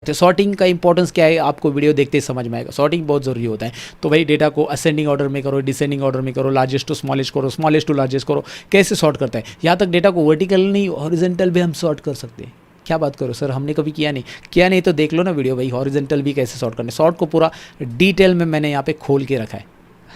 सकते हैं। सॉर्टिंग का इंपॉर्टेंस क्या है आपको वीडियो देखते ही समझ में आएगा। सॉर्टिंग बहुत ज़रूरी होता है। तो भाई डेटा को असेंडिंग ऑर्डर में करो, डिसेंडिंग ऑर्डर में करो, लार्जेस्ट टू स्मॉलेस्ट करो, स्मॉलेस्ट टू लार्जेस्ट करो। कैसे सॉर्ट करता है, यहाँ तक डेटा को वर्टिकल नहीं हॉरिजॉन्टल भी हम सॉर्ट कर सकते हैं। क्या बात करो सर, हमने कभी किया नहीं तो देख लो ना वीडियो भाई, हॉरिजॉन्टल भी कैसे सॉर्ट करना है। सॉर्ट को पूरा डिटेल में मैंने यहाँ पे खोल के रखा है,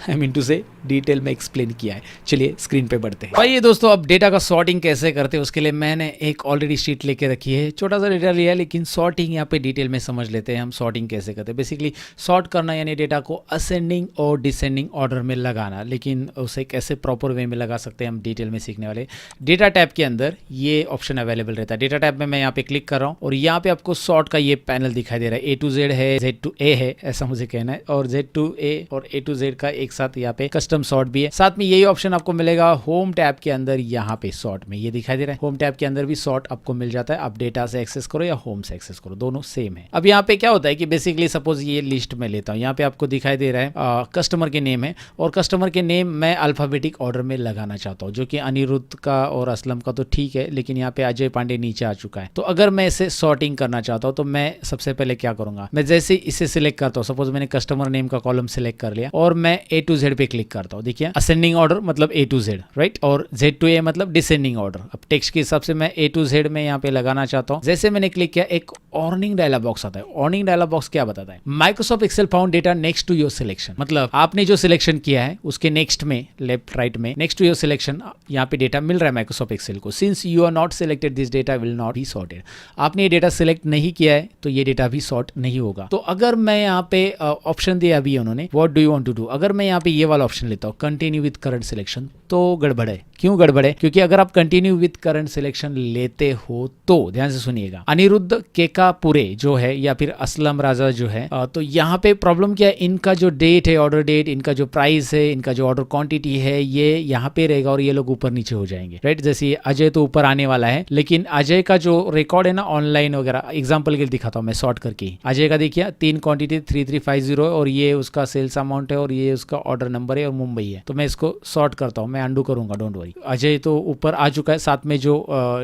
आई मीन टू से डिटेल में एक्सप्लेन किया है। चलिए स्क्रीन पे बढ़ते हैं। भाई ये दोस्तों अब डेटा का सॉर्टिंग कैसे करते हैं उसके लिए मैंने एक ऑलरेडी शीट लेके रखी है। छोटा सा डेटा लिया है लेकिन सॉर्टिंग यहाँ पे डिटेल में समझ लेते हैं हम। सॉर्टिंग कैसे करते हैं, बेसिकली सॉर्ट करना यानी डेटा को असेंडिंग और डिसेंडिंग ऑर्डर में लगाना, लेकिन उसे कैसे प्रॉपर वे में लगा सकते हैं हम डिटेल में सीखने वाले। डेटा टैब के अंदर ये ऑप्शन अवेलेबल रहता है। डेटा टैब में मैं यहाँ पे क्लिक कर रहा हूँ और यहाँ पे आपको सॉर्ट का ये पैनल दिखाई दे रहा है। A to Z है, Z to A है, ऐसा मुझे कहना है, और Z to A और A to Z का एक साथ यहाँ पे कस्टम सॉर्ट भी है। साथ में यही ऑप्शन आपको मिलेगा होम टैब के अंदर, यहाँ पे सॉर्ट में ये दिखाई दे रहा है। होम टैब के अंदर भी सॉर्ट आपको मिल जाता है। आप डेटा से एक्सेस करो या होम से एक्सेस करो, दोनों सेम है। अब यहाँ पे क्या होता है कि बेसिकली सपोज ये लिस्ट में लेता हूँ, यहाँ पे आपको दिखाई दे रहा है कस्टमर के नेम है, और कस्टमर के नेम मैं अल्फाबेटिक ऑर्डर में लगाना चाहता हूँ, जो कि अनिरुद्ध का और असलम का तो ठीक है, लेकिन यहाँ पे अजय पांडे नीचे आ चुका है। तो अगर मैं इसे सॉर्टिंग करना चाहता हूँ तो मैं सबसे पहले क्या करूंगा, मैं जैसे इसे सिलेक्ट करता हूँ, सपोज मैंने कस्टमर नेम का कॉलम सिलेक्ट कर लिया और मैं A to Z पे क्लिक करता हूँ। देखिए असेंडिंग ऑर्डर मतलब A to Z, राइट, और Z to A मतलब डिसेंडिंग ऑर्डर। अब टेक्स्ट के हिसाब से मैं A to Z में यहाँ पे लगाना चाहता हूँ। जैसे मैंने क्लिक किया एक वार्निंग डायलॉग बॉक्स आता है। वार्निंग डायलॉग बॉक्स क्या बताता है, Microsoft Excel found data next to your selection, मतलब आपने जो सिलेक्शन किया है उसके नेक्स्ट में, लेफ्ट राइट में, नेक्स्ट टू योर सिलेक्शन यहाँ पे डेटा मिल रहा है माइक्रोसॉफ्ट एक्सेल को। Since you are not selected this data will not be sorted, आपने ये डेटा सिलेक्ट नहीं किया है तो ये डेटा भी सॉर्ट नहीं होगा। तो अगर मैं यहाँ पे ऑप्शन दिया अभी उन्होंने, what do you want to do, अगर मैं यहाँ पे ये वाला ऑप्शन लेता हूँ कंटिन्यू विद करंट सिलेक्शन, तो गड़बड़ है। क्यों गड़बड़ है, क्योंकि अगर आप कंटिन्यू विद करंट सिलेक्शन लेते हो तो ध्यान से सुनिएगा, अनिरुद्ध केकापुरे जो है या फिर असलम राजा जो है, तो यहाँ पे प्रॉब्लम क्या है, इनका जो डेट है, ऑर्डर डेट, इनका जो प्राइस है, इनका जो ऑर्डर क्वांटिटी है, ये यहाँ पे रहेगा और ये लोग ऊपर नीचे हो जाएंगे, राइट। जैसे अजय तो ऊपर आने वाला है, लेकिन अजय का जो रिकॉर्ड है ना ऑनलाइन वगैरह, एग्जाम्पल के लिए दिखाता हूँ मैं सॉर्ट करके। अजय का देखिए 3 क्वांटिटी 3350 है और ये उसका सेल्स अमाउंट है और ये उसका ऑर्डर नंबर है और मुंबई है। तो मैं इसको सॉर्ट करता हूँ, मैं अंडू करूंगा, डोंट वरी। अजय तो ऊपर आ चुका है, साथ में जो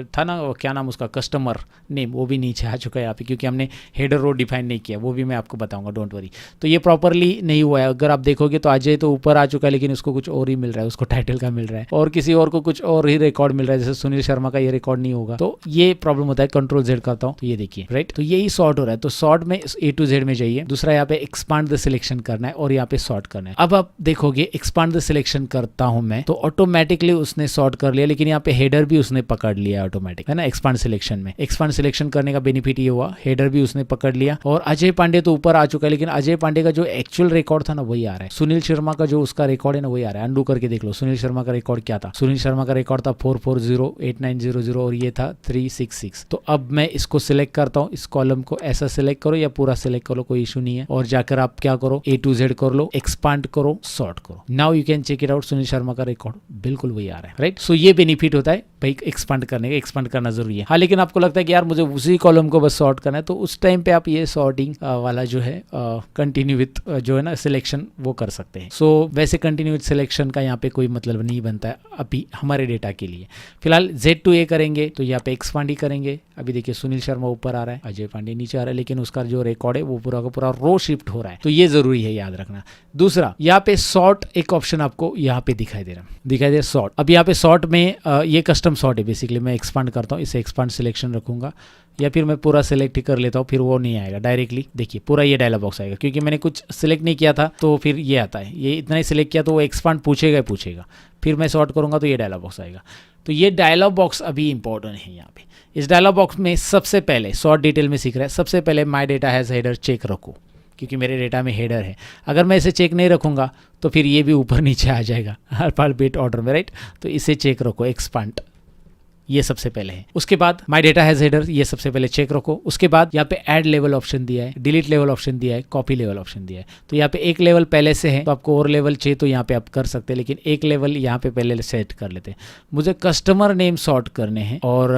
था ना क्या नाम उसका, कस्टमर नेम, वो भी नीचे आ चुका है यहाँ पे, क्योंकि हमने हेडर रो डिफाइन नहीं किया, वो भी मैं आपको बताऊंगा, डोंट वरी। तो ये प्रॉपरली नहीं हुआ है। अगर आप देखोगे तो अजय तो ऊपर आ चुका है लेकिन उसको कुछ और ही मिल रहा है, उसको टाइटल का मिल रहा है और किसी और को कुछ और ही रिकॉर्ड मिल रहा है, जैसे सुनील शर्मा का ये रिकॉर्ड नहीं होगा। तो ये प्रॉब्लम होता है। कंट्रोल Z करता हूँ तो ये देखिए, राइट। तो यही सॉर्ट हो रहा है। तो सॉर्ट में A to Z में जाइए, दूसरा यहाँ पे एक्सपांड द सिलेक्शन करना है और यहाँ पे सॉर्ट करना है। अब आप देखोगे एक्सपांड द सिलेक्शन करता हूं मैं तो ऑटोमेटिकली उसने सॉर्ट कर लिया, लेकिन यहाँ पे हेडर भी उसने पकड़ लिया ऑटोमेटिक, है ना। एक्सपांड सिलेक्शन में एक्सपांड सिलेक्शन करने का बेनिफिट ये हुआ, हेडर भी उसने पकड़ लिया और अजय पांडे तो ऊपर आ चुका है, लेकिन अजय पांडे का जो एक्चुअल रिकॉर्ड था ना वही आ रहा है। सुनील शर्मा का जो उसका रिकॉर्ड है ना वही आ रहा है। अंडू करके देख लो सुनील शर्मा का रिकॉर्ड क्या था। सुनील शर्मा का रिकॉर्ड था 4408900 और ये था 366। तो अब मैं इसको सिलेक्ट करता हूँ, इस कॉलम को ऐसा सिलेक्ट करो या पूरा सिलेक्ट करो, कोई इशू नहीं है, और जाकर आप क्या करो A to Z कर लो, एक्सपांड करो, सॉर्ट करो। Now you can check it out, Sunil Sharma का रिकॉर्ड बिल्कुल वही आ रहा है, राइट। सो ये बेनिफिट होता है भाई एक्सपांड करने का, एक्सपांड करना जरूरी है। हाँ, लेकिन आपको लगता है कि यार मुझे उसी कॉलम को बस सॉर्ट करना है, तो उस टाइम पे आप ये सॉर्टिंग वाला जो है कंटिन्यू विथ जो है ना सिलेक्शन वो कर सकते हैं। सो वैसे कंटिन्यू विथ सिलेक्शन का यहाँ पे कोई मतलब नहीं बनता है अभी हमारे डेटा के लिए। फिलहाल Z to A करेंगे तो यहाँ पे एक्सपांड ही करेंगे। अभी देखिए सुनील शर्मा ऊपर आ रहा है, अजय पांडे नीचे आ रहा है, लेकिन उसका जो रिकॉर्ड है वो पूरा का पूरा रो शिफ्ट हो रहा है, तो ये जरूरी है याद रखना। दूसरा यहाँ पे सॉर्ट एक ऑप्शन आपको यहाँ पे दिखाई दे रहा है सॉर्ट। अब यहाँ पे सॉर्ट में ये कस्टम सॉर्ट है बेसिकली। मैं एक्सपांड करता हूँ, इसे एक्सपांड सिलेक्शन रखूंगा या फिर मैं पूरा सिलेक्ट ही कर लेता हूँ, फिर वो नहीं आएगा डायरेक्टली। देखिए पूरा ये डायलॉग बॉक्स आएगा, क्योंकि मैंने कुछ सिलेक्ट नहीं किया था तो फिर ये आता है। ये इतना ही सिलेक्ट किया तो वो एक्सपांड पूछेगा, फिर मैं सॉर्ट करूंगा तो ये डायलॉग बॉक्स आएगा। तो ये डायलॉग बॉक्स अभी इंपॉर्टेंट है यहाँ पे। इस डायलॉग बॉक्स में सबसे पहले सॉर्ट डिटेल में सीख रहा है, सबसे पहले my data has header check रखो, क्योंकि मेरे डेटा में हेडर है। अगर मैं इसे चेक नहीं रखूंगा तो फिर ये भी ऊपर नीचे आ जाएगा अल्फाबेट ऑर्डर में, राइट। तो इसे चेक रखो, एक्सपांड, ये सबसे पहले है। उसके बाद माई डेटा हैज हेडर, ये सबसे पहले चेक रखो। उसके बाद यहाँ पे ऐड लेवल ऑप्शन दिया है, डिलीट लेवल ऑप्शन दिया है, कॉपी लेवल ऑप्शन दिया है। तो यहाँ पे एक लेवल पहले से है, तो आपको और लेवल चाहिए तो यहाँ पे आप कर सकते हैं, लेकिन एक लेवल यहाँ पे पहले सेट कर लेते हैं। मुझे कस्टमर नेम सॉर्ट करने हैं और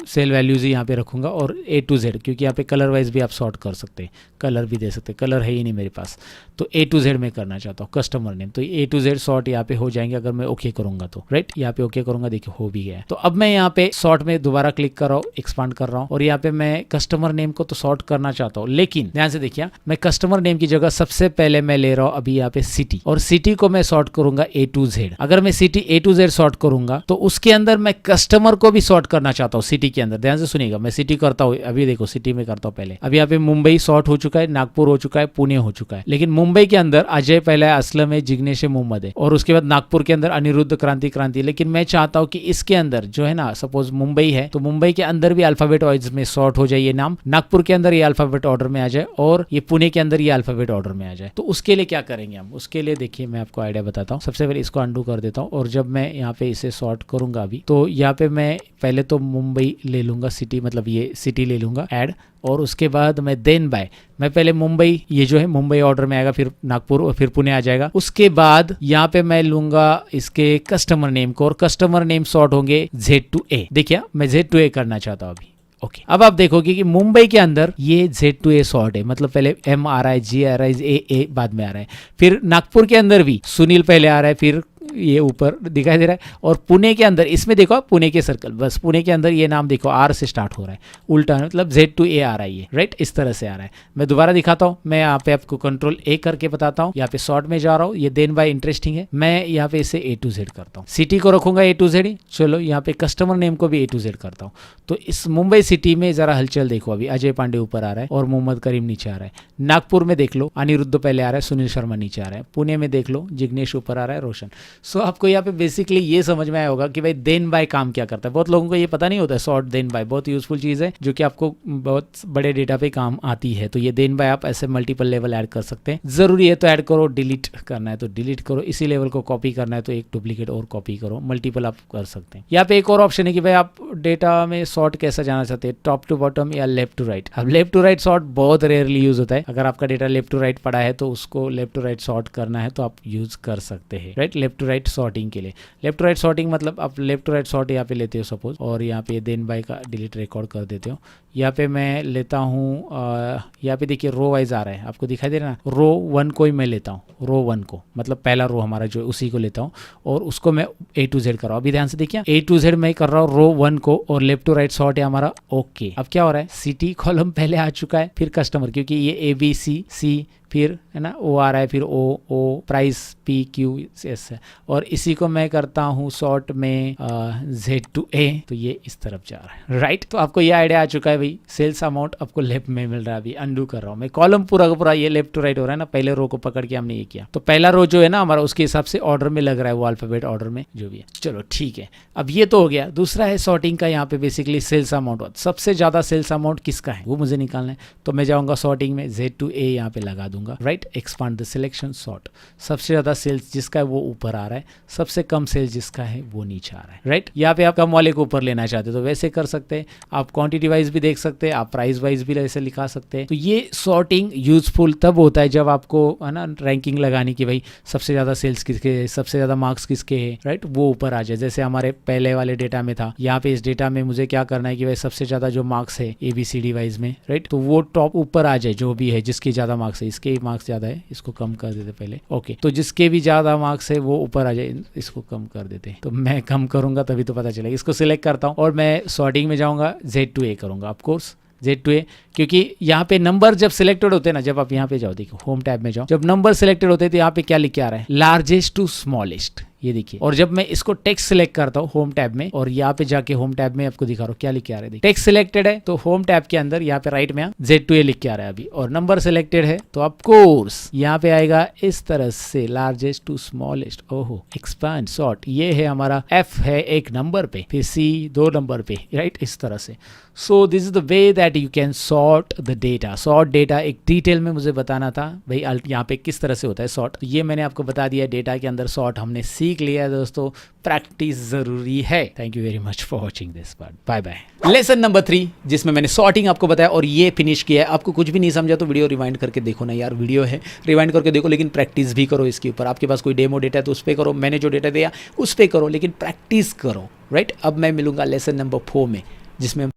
सेल वैल्यूज ही यहाँ पे रखूँगा और A to Z, क्योंकि यहाँ पे कलर वाइज भी आप सॉर्ट कर सकते हैं, कलर भी दे सकते हैं, कलर है ही नहीं मेरे पास, तो A to Z में करना चाहता हूँ कस्टमर नेम, तो A to Z सॉर्ट यहाँ पे हो जाएंगे अगर मैं ओके करूँगा तो, राइट। यहाँ पे ओके करूँगा, देखिए हो भी गया है। तो अब मैं यहाँ पे सॉर्ट में दोबारा क्लिक कर रहा हूँ, एक्सपांड कर रहा हूँ और यहाँ पे मैं कस्टमर नेम को तो सॉर्ट करना चाहता हूँ, लेकिन ध्यान से देखिए मैं कस्टमर नेम की जगह सबसे पहले मैं ले रहा हूँ अभी यहाँ पे सिटी, और सिटी को मैं सॉर्ट करूंगा A to Z। अगर मैं city A to Z sort करूंगा तो उसके अंदर मैं कस्टमर को भी सॉर्ट करना चाहता हूँ सिटी के अंदर। ध्यान से सुनिएगा, मैं सिटी करता हूँ, अभी देखो सिटी में करता हूँ पहले। अब यहाँ पे मुंबई सॉर्ट हो चुका है, नागपुर हो चुका है, पुणे हो चुका है, लेकिन मुंबई के अंदर अजय पहले है, असलम है, जिग्नेश है, मोहम्मद है, और उसके बाद नागपुर के अंदर अनिरुद्ध, क्रांति। लेकिन मैं चाहता हूँ कि इसके अंदर जो है ना, सपोज मुंबई है तो मुंबई के अंदर भी अल्फाबेट वाइज में सॉर्ट हो जाए ये नाम, नागपुर के अंदर ये अल्फाबेट ऑर्डर में आ जाए और ये पुणे के अंदर ये अल्फाबेट ऑर्डर में आ जाए। तो उसके लिए क्या करेंगे हम, उसके लिए देखिए मैं आपको आइडिया बताता हूँ। सबसे पहले इसको अंडू कर देता हूँ और जब मैं यहाँ पे इसे सॉर्ट करूंगा अभी, तो यहाँ पे मैं पहले तो मुंबई ले लूंगा, सिटी मतलब ये सिटी ले लूंगा ऐड, और उसके बाद मैं देन बाय, मैं पहले मुंबई, ये जो है मुंबई ऑर्डर में आएगा, फिर नागपुर और फिर पुणे आ जाएगा। उसके बाद यहाँ पे मैं लूंगा इसके कस्टमर नेम को, और कस्टमर नेम सॉर्ट होंगे Z to A। देखिए मैं Z to A करना चाहता हूँ अभी, ओके। अब आप देखोगे कि मुंबई के अंदर ये Z to A सॉर्ट है, मतलब पहले MRIGRIA बाद में आ रहा है, फिर नागपुर के अंदर भी सुनील पहले आ रहा है, फिर ये ऊपर दिखाई दे रहा है, और पुणे के अंदर इसमें देखो आप पुणे के सर्कल, बस पुणे के अंदर ये नाम देखो R से स्टार्ट हो रहा है, उल्टा मतलब Z to A आ रहा है ये, राइट, इस तरह से आ रहा है। मैं दोबारा दिखाता हूँ, मैं यहाँ पे आपको कंट्रोल A करके बताता हूँ, यहाँ पे शॉर्ट में जा रहा हूँ, ये देन बाय इंटरेस्टिंग है, मैं यहाँ पे इसे A to Z करता हूँ, सिटी को रखूंगा A to Z ही, चलो यहाँ पे कस्टमर नेम को भी A to Z करता हूँ। तो इस मुंबई सिटी में जरा हलचल देखो, अभी अजय पांडे ऊपर आ रहा है और मोहम्मद करीम नीचे आ रहा है, नागपुर में देख लो अनिरुद्ध पहले आ रहा है, सुनील शर्मा नीचे आ रहा है, पुणे में देख लो जिग्नेश ऊपर आ रहा है, रोशन। सो आपको यहाँ पे बेसिकली ये समझ में आया होगा कि भाई देन बाय काम क्या करता है। बहुत लोगों को ये पता नहीं होता है, सॉर्ट देन बाय बहुत यूजफुल चीज़ है जो कि आपको बहुत बड़े डेटा पे काम आती है। तो ये देन बाय आप ऐसे मल्टीपल लेवल ऐड कर सकते हैं, जरूरी है तो ऐड करो, डिलीट करना है तो डिलीट करो, इसी लेवल को कॉपी करना है तो एक डुप्लीकेट और कॉपी करो, मल्टीपल आप कर सकते हैं। यहाँ पे एक और ऑप्शन है कि भाई आप डेटा में सॉर्ट कैसा जाना चाहते हैं, टॉप टू बॉटम या लेफ्ट टू राइट। अब लेफ्ट टू राइट सॉर्ट बहुत रेयरली यूज होता है, अगर आपका डेटा लेफ्ट टू राइट पड़ा है तो उसको लेफ्ट टू राइट सॉर्ट करना है तो आप यूज कर सकते हैं, right. Left to right sorting के लिए, लेफ्ट टू राइट सॉर्टिंग मतलब आप लेफ्ट टू राइट सॉर्ट यहाँ पे लेते हो सपोज, और यहाँ पे देन बाय का डिलीट रिकॉर्ड कर देते हो। यहाँ पे मैं लेता हूँ, यहाँ पे देखिए रो वाइज आ रहा है, आपको दिखाई दे रहा है ना, रो 1 को ही मैं लेता हूँ, रो 1 को मतलब पहला रो हमारा जो उसी को लेता हूँ और उसको मैं A to Z कर रहा हूँ। अभी ध्यान से देखिए A to Z मैं कर रहा हूँ रो 1 को, और लेफ्ट टू राइट सॉर्ट है हमारा, ओके। अब क्या हो रहा है, सिटी कॉलम पहले आ चुका है, फिर कस्टमर, क्योंकि ये ABC फिर है ना O आ रहा है, फिर O प्राइस PQS है, और इसी को मैं करता हूँ शॉर्ट में Z to A, तो ये इस तरफ जा रहा है, राइट। तो आपको ये आइडिया आ चुका है भाई, सेल्स अमाउंट आपको लेफ्ट में मिल रहा है। अभी अंडू कर रहा हूँ मैं, कॉलम पूरा का पूरा ये लेफ्ट टू राइट हो रहा है ना, पहले रो को पकड़ के हमने ये किया, तो पहला रो जो है ना हमारा उसके हिसाब से ऑर्डर में लग रहा है, वो अल्फाबेट ऑर्डर में जो भी है। चलो ठीक है, अब ये तो हो गया। दूसरा है सॉर्टिंग का, यहाँ पे बेसिकली सेल्स अमाउंट, सबसे ज्यादा सेल्स अमाउंट किसका है वो मुझे निकालना है, तो मैं जाऊंगा सॉर्टिंग में, Z to A यहाँ पे लगा दूंगा, right. Expand the selection sort, सबसे ज्यादा सेल्स जिसका है वो ऊपर आ रहा है, सबसे कम सेल्स जिसका है वो नीचे आ रहा है, राइट। यहाँ पे आप कम वाले को ऊपर लेना चाहते हो तो वैसे कर सकते हैं, आप क्वांटिटी वाइज भी देख सकते हैं, आप प्राइस वाइज भी ऐसे लिखा सकते हैं। तो ये सॉर्टिंग यूजफुल तब होता है जब आपको है ना रैंकिंग लगानी कि भाई सबसे ज्यादा सेल्स किसके है, सबसे ज्यादा मार्क्स किसके है, राइट, वो ऊपर आ जाए। जैसे हमारे पहले वाले डेटा में था, यहाँ पे इस डेटा में मुझे क्या करना है कि भाई सबसे ज्यादा जो मार्क्स है ABCD वाइज में, राइट, तो वो टॉप ऊपर आ जाए, जो भी है जिसकी ज्यादा मार्क्स है, इसके मार्क्स ज्यादा है इसको कम कर देते पहले, ओके। तो जिसके भी ज्यादा मार्क्स है वो ऊपर आ जाए, इसको कम कर देते। तो मैं कम करूंगा तभी तो पता चलेगा। इसको सिलेक्ट करता हूँ और मैं सॉर्टिंग में जाऊंगा, Z to A करूंगा, of course Z to A, क्योंकि यहाँ पे नंबर जब सिलेक्टेड होते हैं ना, जब आप यहाँ पे जाओ, देखो होम टैब में जाओ, जब नंबर सिलेक्टेड होते हैं तो यहाँ पे क्या लिख के आ रहा है, लार्जेस्ट टू स्मॉलेस्ट, ये देखिए। और जब मैं इसको टेक्स्ट सिलेक्ट करता हूँ होम टैब में, और यहाँ पे जाके होम टैब में आपको दिखा रहा हूँ क्या लिख के आ रहा है, टेक्स्ट सिलेक्टेड है तो होम टैब के अंदर यहाँ पे राइट में Z to A लिख के आ रहा है अभी, और नंबर सिलेक्टेड है तो ऑफ कोर्स यहाँ पे आएगा इस तरह से लार्जेस्ट टू स्मॉलेस्ट, ओहो, एक्सपांड सॉर्ट, ये है हमारा F है 1 नंबर पे, फिर C 2 नंबर पे, राइट, इस तरह से। So this is the way that you can sort the data. Sort data एक डिटेल में मुझे बताना था भाई यहाँ पे किस तरह से होता है सॉर्ट, तो ये मैंने आपको बता दिया। डेटा के अंदर सॉर्ट हमने सीख लिया है दोस्तों, प्रैक्टिस जरूरी है। Thank you very much for watching this part, bye bye. Lesson number 3 जिसमें मैंने सॉर्टिंग आपको बताया और ये फिनिश किया है। आपको कुछ भी नहीं समझा तो वीडियो रिवाइंड करके देखो ना यार, वीडियो है रिवाइंड करके देखो, लेकिन प्रैक्टिस भी करो इसके ऊपर। आपके पास कोई डेमो डेटा है तो उस पर करो, मैंने जो डेटा दिया उस पर करो, लेकिन प्रैक्टिस करो, राइट। अब मैं मिलूंगा लेसन नंबर 4 में, जिसमें